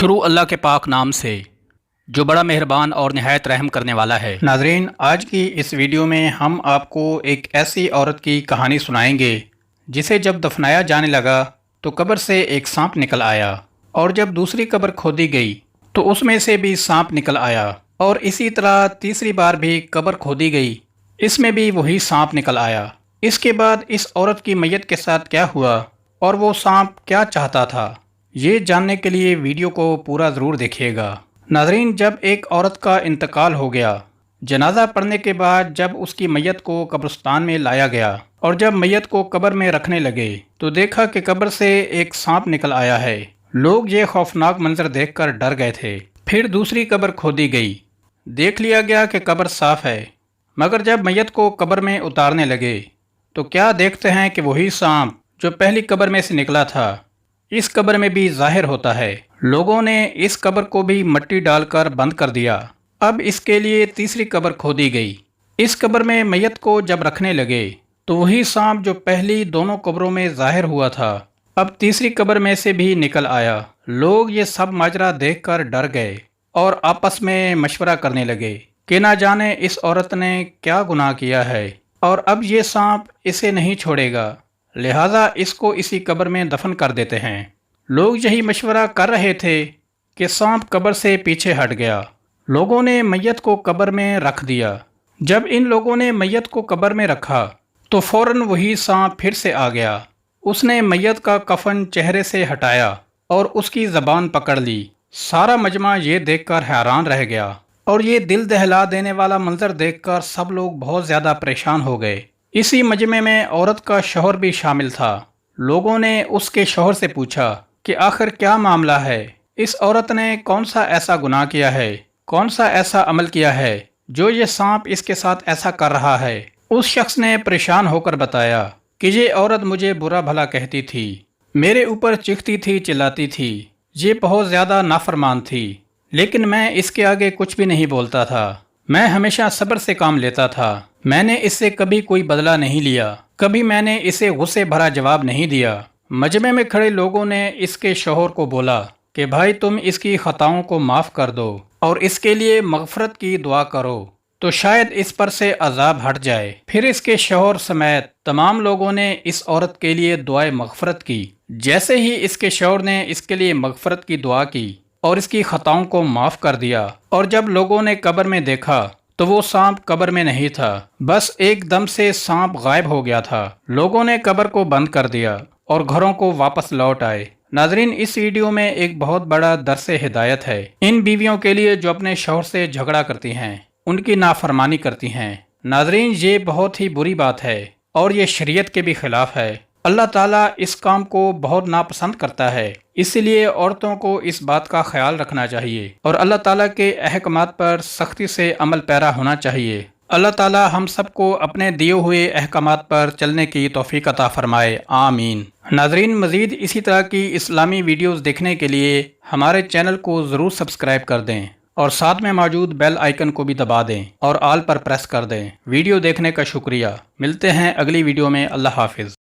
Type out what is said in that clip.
شروع اللہ کے پاک نام سے جو بڑا مہربان اور نہایت رحم کرنے والا ہے۔ ناظرین، آج کی اس ویڈیو میں ہم آپ کو ایک ایسی عورت کی کہانی سنائیں گے جسے جب دفنایا جانے لگا تو قبر سے ایک سانپ نکل آیا، اور جب دوسری قبر کھودی گئی تو اس میں سے بھی سانپ نکل آیا، اور اسی طرح تیسری بار بھی قبر کھودی گئی، اس میں بھی وہی سانپ نکل آیا۔ اس کے بعد اس عورت کی میت کے ساتھ کیا ہوا اور وہ سانپ کیا چاہتا تھا، یہ جاننے کے لیے ویڈیو کو پورا ضرور دیکھیے گا۔ ناظرین، جب ایک عورت کا انتقال ہو گیا، جنازہ پڑھنے کے بعد جب اس کی میت کو قبرستان میں لایا گیا اور جب میت کو قبر میں رکھنے لگے تو دیکھا کہ قبر سے ایک سانپ نکل آیا ہے۔ لوگ یہ خوفناک منظر دیکھ کر ڈر گئے تھے۔ پھر دوسری قبر کھودی گئی، دیکھ لیا گیا کہ قبر صاف ہے، مگر جب میت کو قبر میں اتارنے لگے تو کیا دیکھتے ہیں کہ وہی سانپ جو پہلی قبر میں سے نکلا تھا اس قبر میں بھی ظاہر ہوتا ہے۔ لوگوں نے اس قبر کو بھی مٹی ڈال کر بند کر دیا۔ اب اس کے لیے تیسری قبر کھودی گئی۔ اس قبر میں میت کو جب رکھنے لگے تو وہی سانپ جو پہلی دونوں قبروں میں ظاہر ہوا تھا اب تیسری قبر میں سے بھی نکل آیا۔ لوگ یہ سب ماجرا دیکھ کر ڈر گئے اور آپس میں مشورہ کرنے لگے کہ نہ جانے اس عورت نے کیا گناہ کیا ہے، اور اب یہ سانپ اسے نہیں چھوڑے گا، لہٰذا اس کو اسی قبر میں دفن کر دیتے ہیں۔ لوگ یہی مشورہ کر رہے تھے کہ سانپ قبر سے پیچھے ہٹ گیا۔ لوگوں نے میت کو قبر میں رکھ دیا۔ جب ان لوگوں نے میت کو قبر میں رکھا تو فوراً وہی سانپ پھر سے آ گیا۔ اس نے میت کا کفن چہرے سے ہٹایا اور اس کی زبان پکڑ لی۔ سارا مجمع یہ دیکھ کر حیران رہ گیا، اور یہ دل دہلا دینے والا منظر دیکھ کر سب لوگ بہت زیادہ پریشان ہو گئے۔ اسی مجمع میں عورت کا شوہر بھی شامل تھا۔ لوگوں نے اس کے شوہر سے پوچھا کہ آخر کیا معاملہ ہے، اس عورت نے کون سا ایسا گناہ کیا ہے، کون سا ایسا عمل کیا ہے جو یہ سانپ اس کے ساتھ ایسا کر رہا ہے۔ اس شخص نے پریشان ہو کر بتایا کہ یہ عورت مجھے برا بھلا کہتی تھی، میرے اوپر چیختی تھی، چلاتی تھی، یہ بہت زیادہ نافرمان تھی، لیکن میں اس کے آگے کچھ بھی نہیں بولتا تھا۔ میں ہمیشہ صبر سے کام لیتا تھا، میں نے اس سے کبھی کوئی بدلہ نہیں لیا، کبھی میں نے اسے غصے بھرا جواب نہیں دیا۔ مجمع میں کھڑے لوگوں نے اس کے شوہر کو بولا کہ بھائی تم اس کی خطاؤں کو معاف کر دو اور اس کے لیے مغفرت کی دعا کرو تو شاید اس پر سے عذاب ہٹ جائے۔ پھر اس کے شوہر سمیت تمام لوگوں نے اس عورت کے لیے دعائے مغفرت کی۔ جیسے ہی اس کے شوہر نے اس کے لیے مغفرت کی دعا کی اور اس کی خطاؤں کو معاف کر دیا، اور جب لوگوں نے قبر میں دیکھا تو وہ سانپ قبر میں نہیں تھا، بس ایک دم سے سانپ غائب ہو گیا تھا۔ لوگوں نے قبر کو بند کر دیا اور گھروں کو واپس لوٹ آئے۔ ناظرین، اس ویڈیو میں ایک بہت بڑا درس ہدایت ہے ان بیویوں کے لیے جو اپنے شوہر سے جھگڑا کرتی ہیں، ان کی نافرمانی کرتی ہیں۔ ناظرین، یہ بہت ہی بری بات ہے اور یہ شریعت کے بھی خلاف ہے۔ اللہ تعالیٰ اس کام کو بہت ناپسند کرتا ہے، اسی لیے عورتوں کو اس بات کا خیال رکھنا چاہیے اور اللہ تعالیٰ کے احکامات پر سختی سے عمل پیرا ہونا چاہیے۔ اللہ تعالیٰ ہم سب کو اپنے دیے ہوئے احکامات پر چلنے کی توفیق عطا فرمائے، آمین۔ ناظرین، مزید اسی طرح کی اسلامی ویڈیوز دیکھنے کے لیے ہمارے چینل کو ضرور سبسکرائب کر دیں اور ساتھ میں موجود بیل آئیکن کو بھی دبا دیں اور آل پر پریس کر دیں۔ ویڈیو دیکھنے کا شکریہ۔ ملتے ہیں اگلی ویڈیو میں۔ اللہ حافظ۔